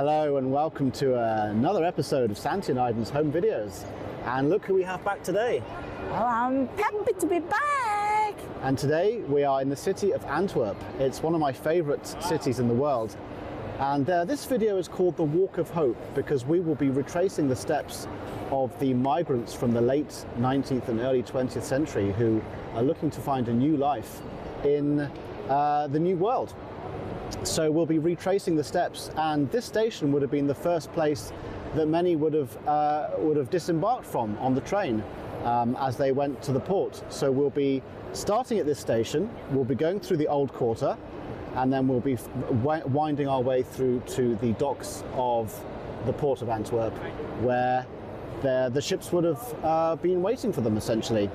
Hello and welcome to another episode of Santi and Aiden's Home Videos. And look who we have back today. Well, I'm happy to be back. And today we are in the city of Antwerp. It's one of my favourite cities in the world. And this video is called The Walk of Hope because we will be retracing the steps of the migrants from the late 19th and early 20th century who are looking to find a new life in the New World. So we'll be retracing the steps, and this station would have been the first place that many would have disembarked from on the train as they went to the port. So we'll be starting at this station, we'll be going through the old quarter, and then we'll be winding our way through to the docks of the port of Antwerp, where the ships would have been waiting for them, essentially.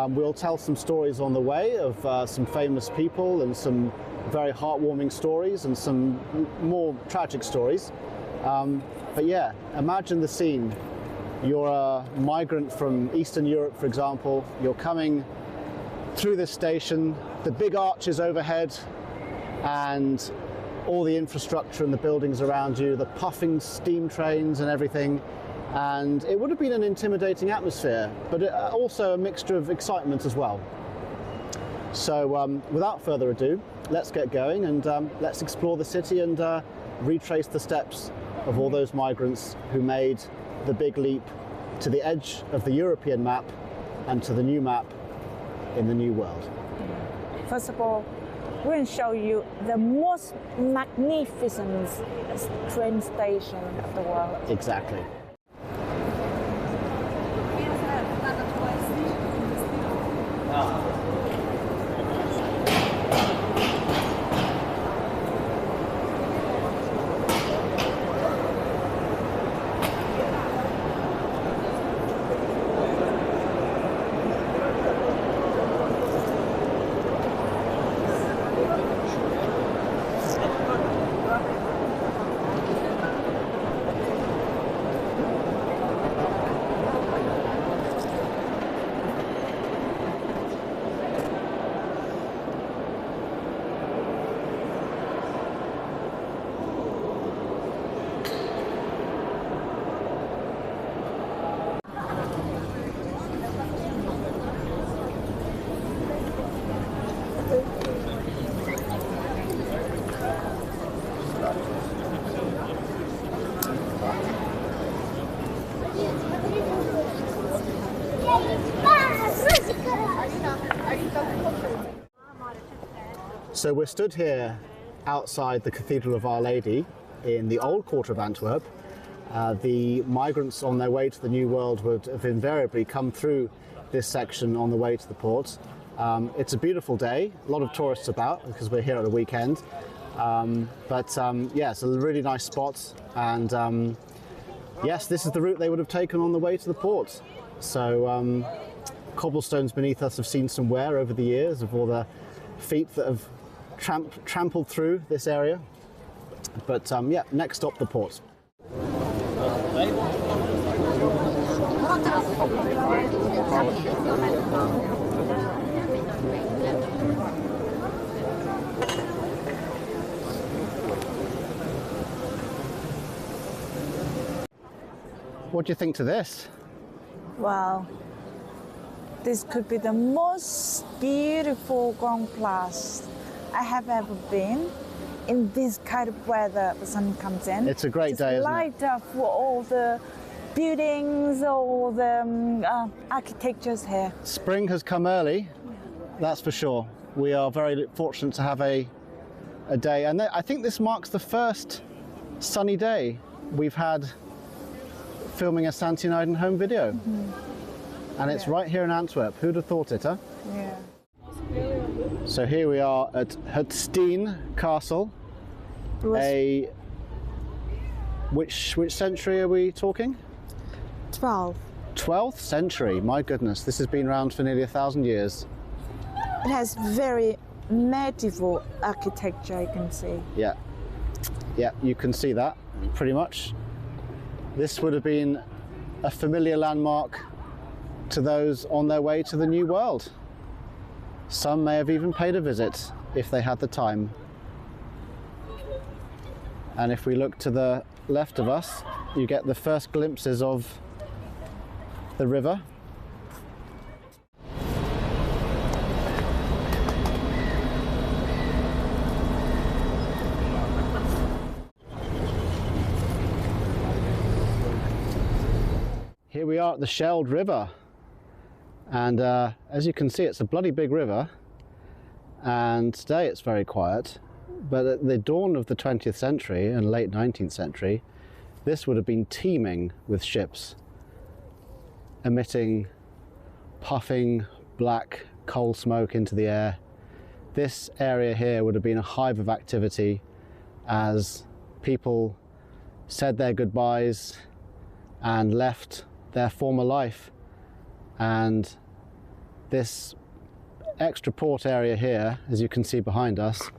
We'll tell some stories on the way of some famous people and some very heartwarming stories and some more tragic stories. But yeah, imagine the scene. You're a migrant from Eastern Europe, for example. You're coming through this station, the big arches overhead, and all the infrastructure and the buildings around you, the puffing steam trains and everything. And it would have been an intimidating atmosphere, but also a mixture of excitement as well. So without further ado, let's get going and let's explore the city and retrace the steps of all those migrants who made the big leap to the edge of the European map and to the new map in the New World. First of all, we're going to show you the most magnificent train station of the world. Exactly. So we're stood here outside the Cathedral of Our Lady in the old quarter of Antwerp. The migrants on their way to the New World would have invariably come through this section on the way to the port. It's a beautiful day, a lot of tourists about because we're here at the weekend. Yeah, it's a really nice spot, and yes, this is the route they would have taken on the way to the port. So cobblestones beneath us have seen some wear over the years of all the feet that have trampled through this area. But yeah, next stop, the port. What do you think to this? Wow, this could be the most beautiful Grand Place I have ever been. In this kind of weather, the sun comes in. It's a great day, isn't it? Light up for all the buildings, all the architectures here. Spring has come early, that's for sure. We are very fortunate to have a day, and I think this marks the first sunny day we've had filming a Santi and Aiden home video. And it's right here in Antwerp. Who'd have thought it, huh? Yeah. So here we are at Steen Castle. Which century are we talking? 12. 12th century, my goodness. This has been around for nearly 1,000 years. It has very medieval architecture, you can see. Yeah, you can see that pretty much. This would have been a familiar landmark to those on their way to the New World. Some may have even paid a visit if they had the time. And if we look to the left of us, you get the first glimpses of the river. Here we are at the Scheldt River, and as you can see, it's a bloody big river, and today it's very quiet, but at the dawn of the 20th century and late 19th century, this would have been teeming with ships emitting puffing black coal smoke into the air. This area here would have been a hive of activity as people said their goodbyes and left their former life. And this extra port area here, as you can see behind us,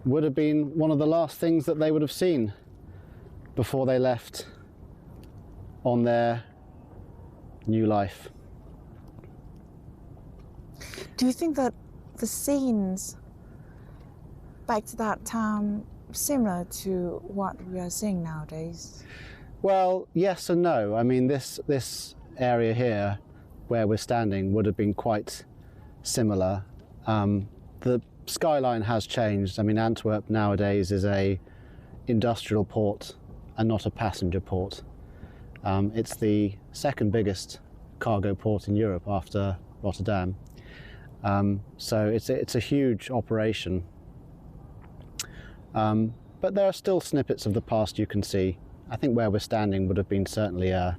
would have been one of the last things that they would have seen before they left on their new life. Do you think that the scenes back to that time similar to what we are seeing nowadays? Well, yes and no. I mean, this area here where we're standing would have been quite similar. The skyline has changed. I mean, Antwerp nowadays is a industrial port and not a passenger port. It's the second biggest cargo port in Europe after Rotterdam. So it's a huge operation. But there are still snippets of the past you can see. I think where we're standing would have been certainly a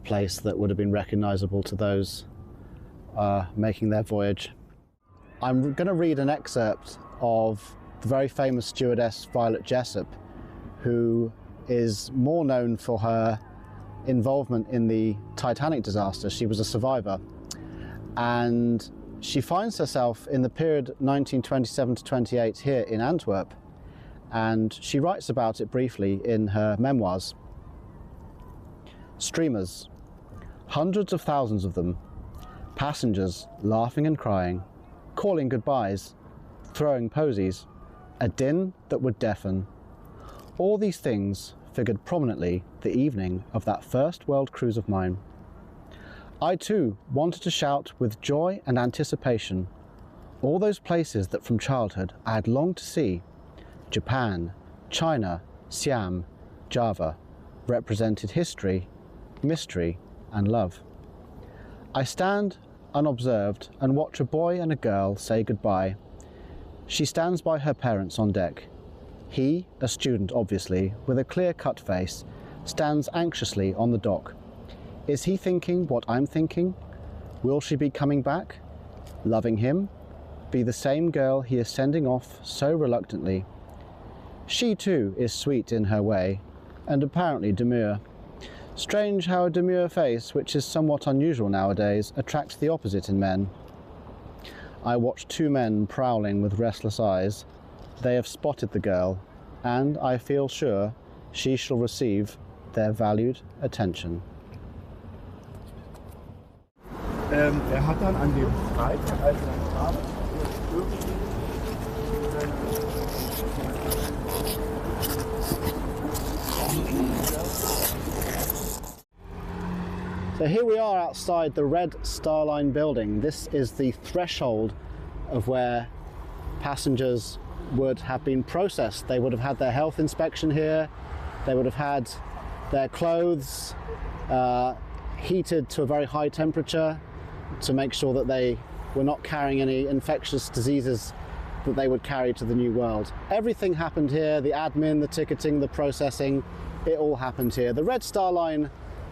place that would have been recognisable to those making their voyage. I'm going to read an excerpt of the very famous stewardess Violet Jessop, who is more known for her involvement in the Titanic disaster. She was a survivor, and she finds herself in the period 1927 to 28 here in Antwerp, and she writes about it briefly in her memoirs. Streamers, hundreds of thousands of them, passengers laughing and crying, calling goodbyes, throwing posies, a din that would deafen. All these things figured prominently the evening of that first world cruise of mine. I too wanted to shout with joy and anticipation all those places that from childhood I had longed to see. Japan, China, Siam, Java represented history, mystery and love. I stand unobserved and watch a boy and a girl say goodbye. She stands by her parents on deck. He, a student obviously, with a clear-cut face, stands anxiously on the dock. Is he thinking what I'm thinking? Will she be coming back? Loving him? Be the same girl he is sending off so reluctantly? She too is sweet in her way, and apparently demure. Strange how a demure face, which is somewhat unusual nowadays, attracts the opposite in men. I watch two men prowling with restless eyes. They have spotted the girl, and I feel sure she shall receive their valued attention. Hat dann an dem Freitag, als er kam, So here we are outside the Red Star Line building. This is the threshold of where passengers would have been processed. They would have had their health inspection here. They would have had their clothes heated to a very high temperature to make sure that they were not carrying any infectious diseases that they would carry to the new world. Everything happened here. The admin, the ticketing, the processing, it all happened here. The Red Star Line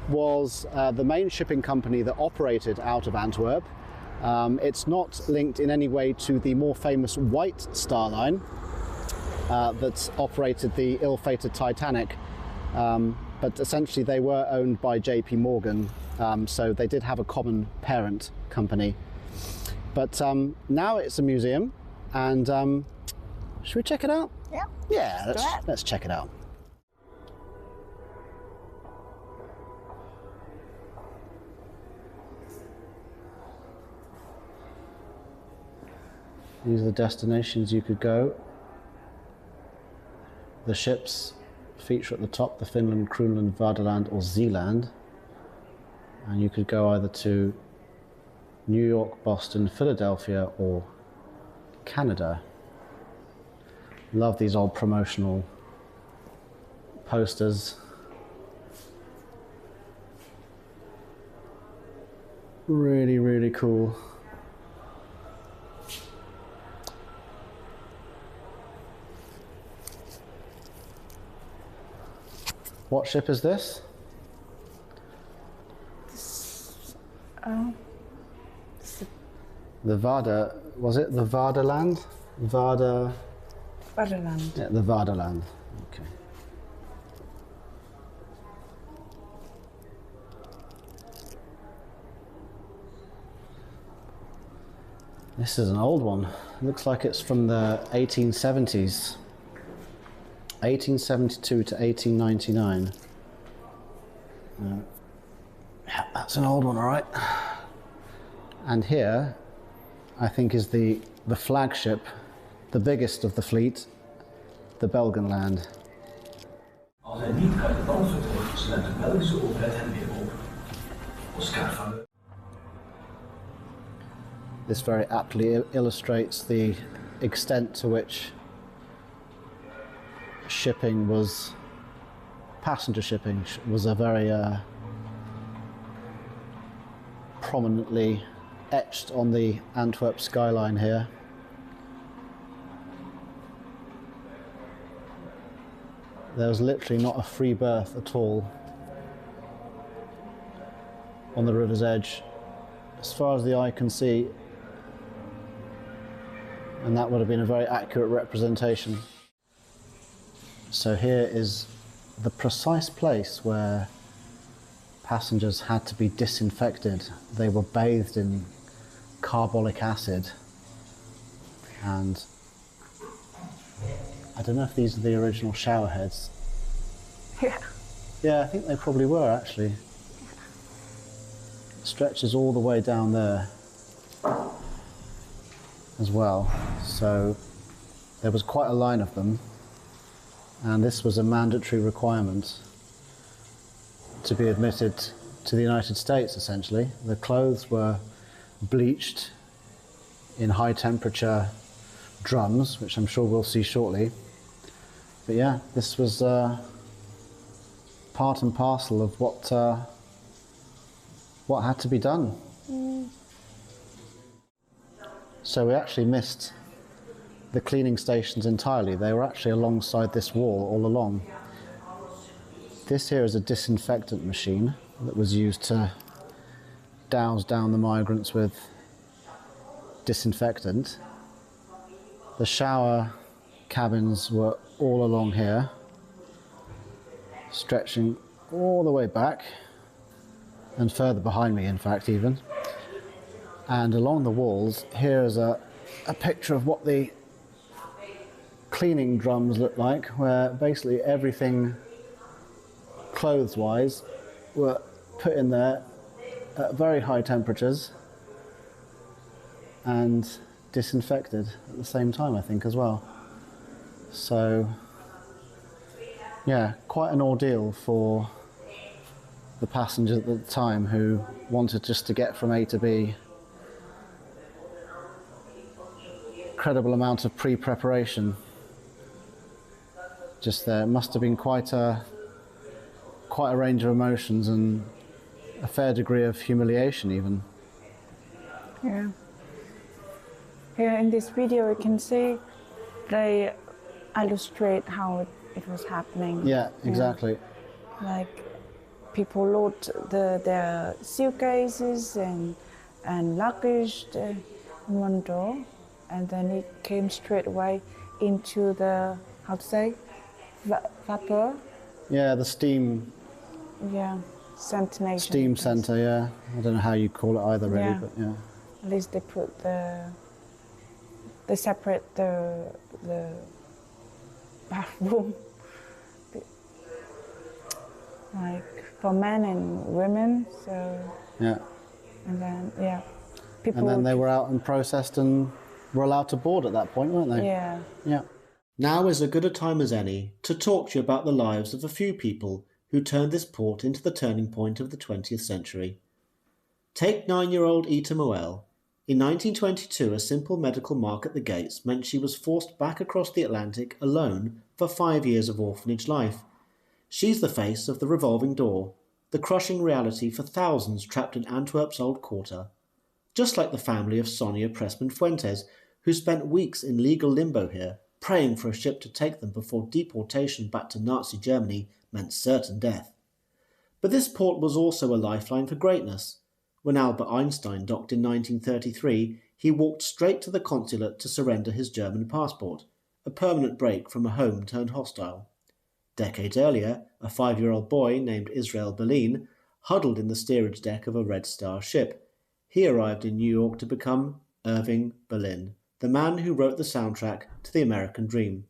was the main shipping company that operated out of Antwerp. It's not linked in any way to the more famous White Star Line that operated the ill-fated Titanic, but essentially they were owned by JP Morgan, so they did have a common parent company. But now it's a museum, and should we check it out? Yeah. Yeah, let's check it out. These are the destinations you could go. The ships feature at the top the Finland, Kronland, Vaderland or Zeeland. And you could go either to New York, Boston, Philadelphia or Canada. Love these old promotional posters. Really, really cool. What ship is this? The Vader, was it the Vaderland? Vaderland. Yeah, the Vaderland. Okay. This is an old one. It looks like it's from the 1870s. 1872 to 1899. Yeah, that's an old one, all right. And here, I think, is the flagship, the biggest of the fleet, the Belgenland. Als hij niet uit de band vertrekt, sluit de Belgische overheid hem weer open. Oscar van de... This very aptly illustrates the extent to which shipping was, passenger shipping was a very prominently etched on the Antwerp skyline here. There was literally not a free berth at all on the river's edge, as far as the eye can see, and that would have been a very accurate representation. So here is the precise place where passengers had to be disinfected. They were bathed in carbolic acid, and I don't know if these are the original shower heads. Yeah. Yeah, I think they probably were actually. It stretches all the way down there as well. So there was quite a line of them, and this was a mandatory requirement to be admitted to the United States, essentially. The clothes were bleached in high temperature drums, which I'm sure we'll see shortly. But yeah, this was part and parcel of what had to be done. So we actually missed the cleaning stations entirely. They were actually alongside this wall all along. This here is a disinfectant machine that was used to douse down the migrants with disinfectant. The shower cabins were all along here, stretching all the way back, and further behind me, in fact, even. And along the walls, here is a picture of what the cleaning drums look like, where basically everything clothes-wise were put in there at very high temperatures and disinfected at the same time, I think, as well. So yeah, quite an ordeal for the passengers at the time who wanted just to get from A to B. Incredible amount of pre-preparation just there. It must have been quite a range of emotions and a fair degree of humiliation even. Yeah. Here in this video you can see they illustrate how it was happening. Yeah, exactly. Yeah. Like people load their suitcases and luggage in one door, and then it came straight away into the, how to say, vapor? Yeah, the steam. Yeah, centination. Steam centre, yeah. I don't know how you call it either, really, Yeah. but yeah. At least they separate the bathroom, like for men and women. So Yeah. and then yeah, people. And then they were out and processed and were allowed to board at that point, weren't they? Yeah. Yeah. Now is as good a time as any to talk to you about the lives of a few people who turned this port into the turning point of the 20th century. Take 9-year-old Ita Moël. In 1922, a simple medical mark at the gates meant she was forced back across the Atlantic alone for 5 years of orphanage life. She's the face of the revolving door, the crushing reality for thousands trapped in Antwerp's old quarter. Just like the family of Sonia Pressman Fuentes, who spent weeks in legal limbo here, praying for a ship to take them before deportation back to Nazi Germany meant certain death. But this port was also a lifeline for greatness. When Albert Einstein docked in 1933, he walked straight to the consulate to surrender his German passport, a permanent break from a home turned hostile. Decades earlier, a 5-year-old boy named Israel Berlin huddled in the steerage deck of a Red Star ship. He arrived in New York to become Irving Berlin, the man who wrote the soundtrack to the American Dream.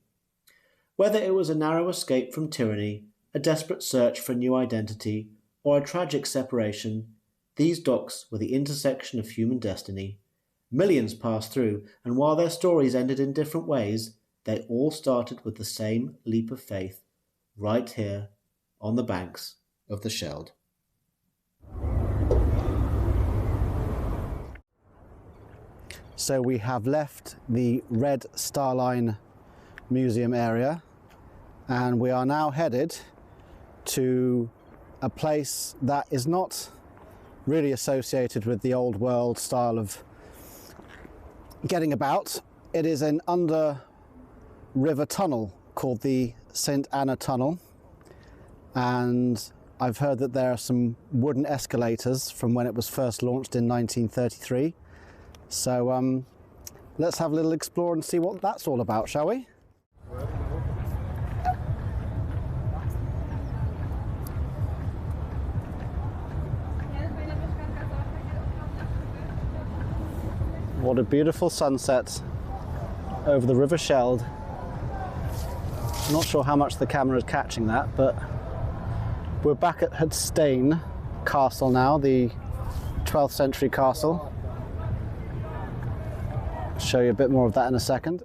Whether it was a narrow escape from tyranny, a desperate search for a new identity, or a tragic separation, these docks were the intersection of human destiny. Millions passed through, and while their stories ended in different ways, they all started with the same leap of faith, right here on the banks of the Scheldt. So we have left the Red Star Line Museum area, and we are now headed to a place that is not really associated with the old world style of getting about. It is an under river tunnel called the St. Anna Tunnel, and I've heard that there are some wooden escalators from when it was first launched in 1933. So let's have a little explore and see what that's all about, shall we? What a beautiful sunset over the River Scheldt. Not sure how much the camera is catching that, but we're back at Steen Castle now, the 12th century castle. Show you a bit more of that in a second.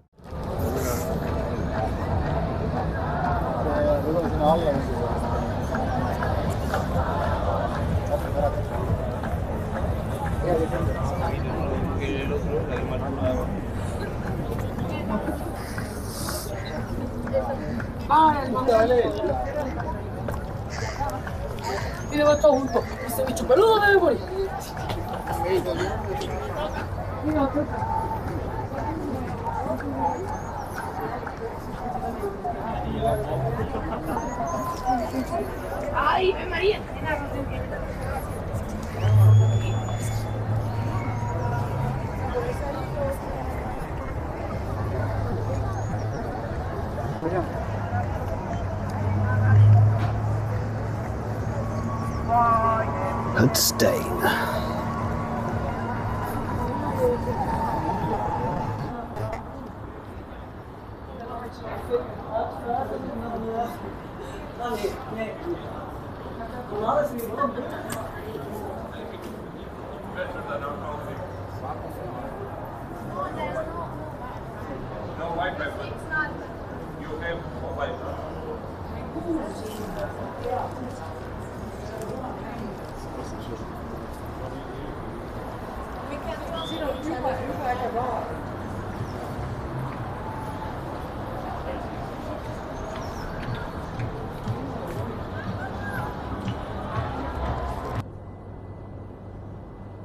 At Steen.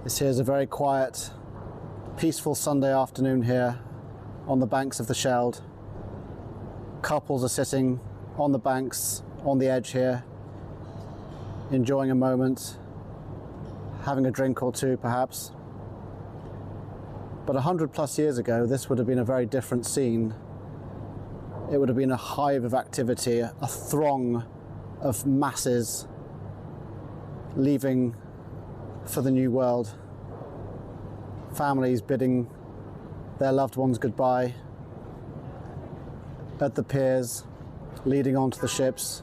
This here is a very quiet, peaceful Sunday afternoon here on the banks of the Scheldt. Couples are sitting on the banks, on the edge here, enjoying a moment, having a drink or two perhaps. But 100+ years ago, this would have been a very different scene. It would have been a hive of activity, a throng of masses leaving for the new world. Families bidding their loved ones goodbye at the piers, leading on to the ships.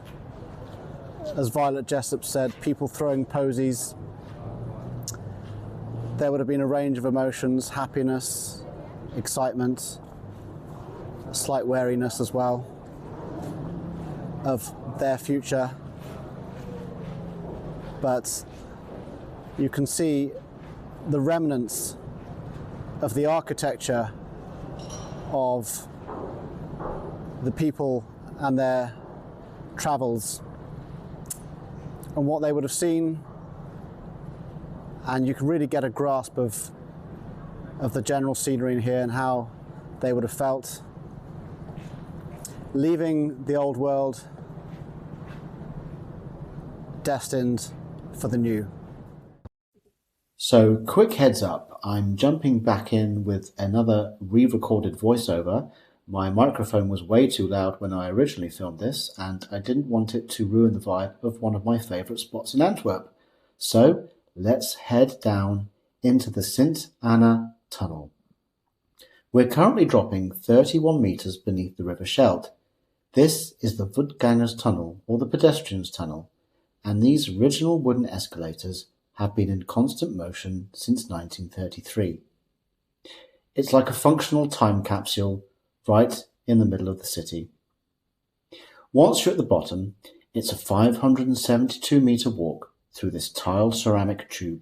As Violet Jessup said, people throwing posies. There would have been a range of emotions, happiness, excitement, a slight wariness as well of their future. But you can see the remnants of the architecture of the people and their travels and what they would have seen, and you can really get a grasp of the general scenery in here and how they would have felt leaving the old world, destined for the new. So, quick heads up, I'm jumping back in with another re-recorded voiceover. My microphone was way too loud when I originally filmed this, and I didn't want it to ruin the vibe of one of my favourite spots in Antwerp. So, let's head down into the Sint Anna tunnel. We're currently dropping 31 metres beneath the River Scheldt. This is the Voetgangers Tunnel, or the Pedestrians Tunnel, and these original wooden escalators have been in constant motion since 1933. It's like a functional time capsule right in the middle of the city. Once you're at the bottom, it's a 572-metre walk through this tiled ceramic tube.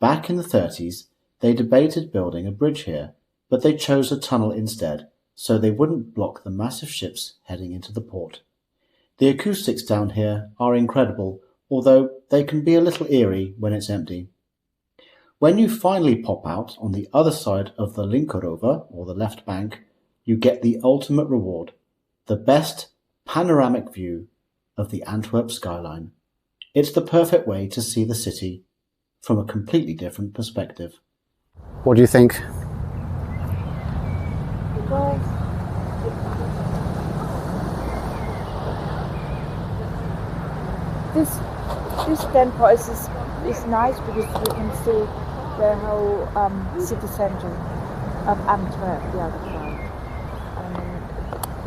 Back in the 30s, they debated building a bridge here, but they chose a tunnel instead, so they wouldn't block the massive ships heading into the port. The acoustics down here are incredible, although they can be a little eerie when it's empty. When you finally pop out on the other side of the Linkeroever, or the left bank, you get the ultimate reward, the best panoramic view of the Antwerp skyline. It's the perfect way to see the city from a completely different perspective. What do you think? Well, this standpoint is nice because you can see the whole city center of Antwerp, the other side.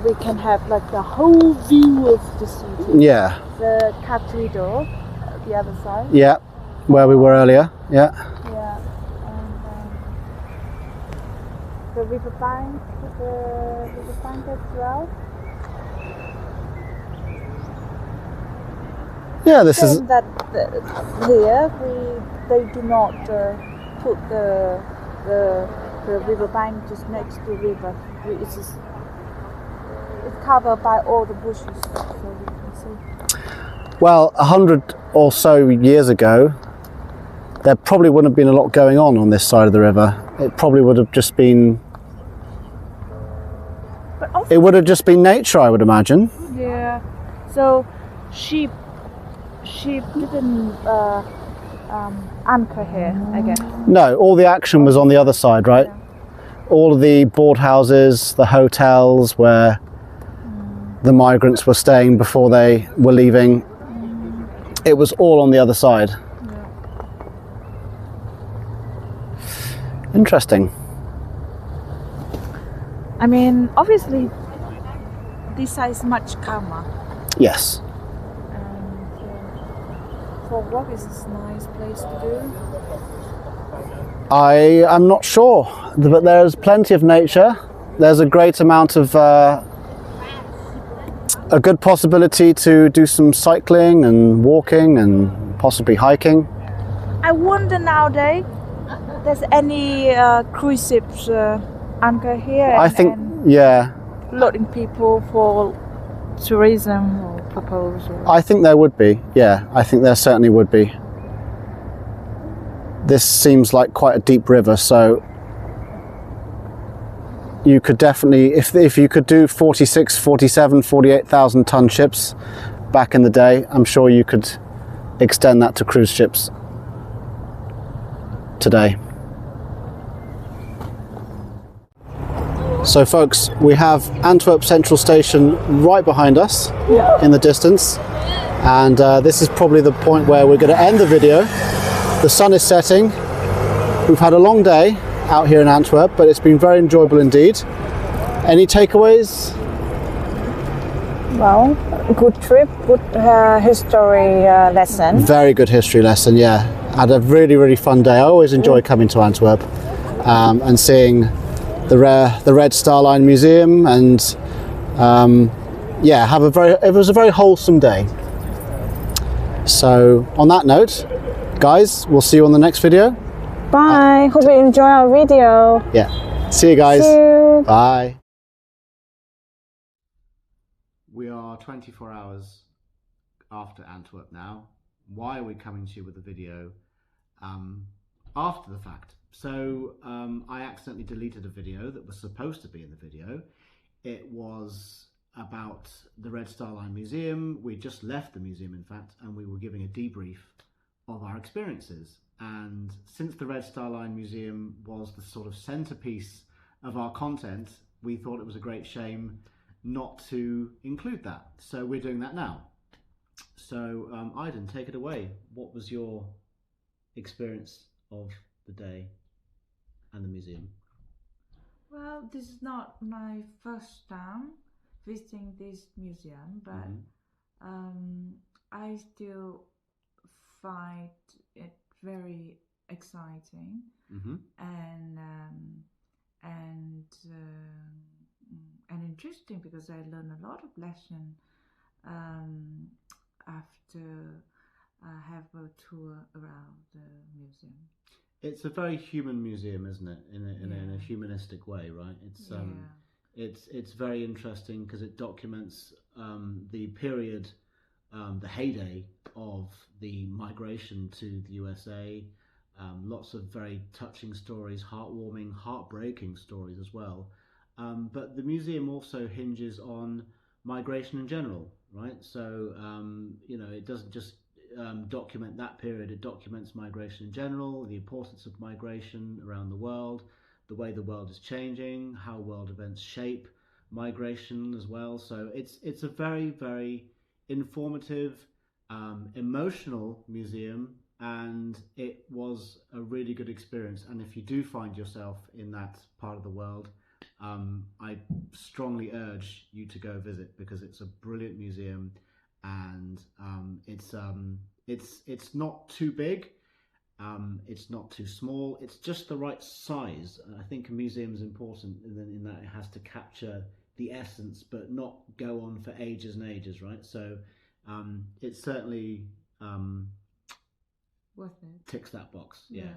We can have like the whole view of the city. Yeah. The cathedral, the other side. Yeah, where we were earlier. Yeah. Yeah, and the riverbank as well. Yeah, this is. That here they do not put the riverbank just next to the river. It's covered by all the bushes, so you can see. Well, 100 or so years ago, there probably wouldn't have been a lot going on this side of the river. It probably would have just been. It would have just been nature, I would imagine. Yeah. So sheep didn't anchor here, I guess. No, all the action was on the other side, right? Yeah. All of the board houses, the hotels where the migrants were staying before they were leaving. It was all on the other side. Yeah. Interesting. I mean, obviously, this side is much calmer. Yes. And for work, is this a nice place to do? I am not sure, but there's plenty of nature. There's a great amount of a good possibility to do some cycling and walking and possibly hiking. I wonder nowadays, there's any cruise ships anchor here? I think, yeah. Loading people for tourism or proposal. I think there would be, yeah. I think there certainly would be. This seems like quite a deep river, so you could definitely, if you could do 46, 47, 48,000 ton ships back in the day, I'm sure you could extend that to cruise ships today. So folks, we have Antwerp Central Station right behind us in the distance, and this is probably the point where we're going to end the video. The sun is setting. We've had a long day out here in Antwerp, but it's been very enjoyable indeed. Any takeaways? Well, good trip, good history lesson. Very good history lesson, yeah. Had a really, really fun day. I always enjoy coming to Antwerp and seeing the Red Star Line Museum, and yeah, it was a very wholesome day. So on that note, guys, we'll see you on the next video. Bye. Hope you enjoy our video. Yeah. See you guys. See you. Bye. We are 24 hours after Antwerp now. Why are we coming to you with a video after the fact? So I accidentally deleted a video that was supposed to be in the video. It was about the Red Star Line Museum. We just left the museum, in fact, and we were giving a debrief of our experiences. And since the Red Star Line Museum was the sort of centerpiece of our content, we thought it was a great shame not to include that. So we're doing that now. So Iden, take it away. What was your experience of the day and the museum? Well, this is not my first time visiting this museum, but I still find it very exciting and interesting, because I learned a lot of lessons after I have a tour around the museum. It's a very human museum, isn't it? In a humanistic way, right? It's very interesting because it documents the period, the heyday of the migration to the USA. Lots of very touching stories, heartwarming, heartbreaking stories as well. But the museum also hinges on migration in general, right? So, you know, it doesn't just document that period, it documents migration in general, the importance of migration around the world, the way the world is changing, how world events shape migration as well. So it's a very, very informative, emotional museum, and it was a really good experience. And if you do find yourself in that part of the world, I strongly urge you to go visit, because it's a brilliant museum, and it's not too big, it's not too small, it's just the right size. I think a museum is important in that it has to capture the essence but not go on for ages and ages, right? So it's certainly Worth it. Ticks that box. Yeah,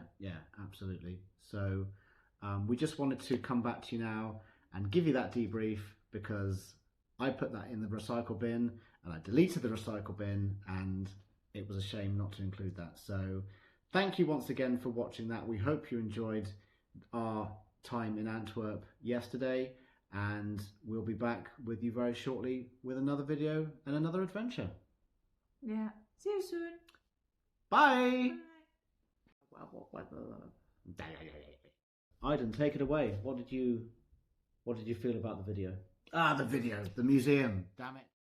absolutely. So we just wanted to come back to you now and give you that debrief, because I put that in the recycle bin and I deleted the recycle bin, and it was a shame not to include that. So thank you once again for watching that. We hope you enjoyed our time in Antwerp yesterday, and we'll be back with you very shortly with another video and another adventure. Yeah. See you soon. Bye. Iden, take it away. What did you feel about the video? The video, the museum. Damn it.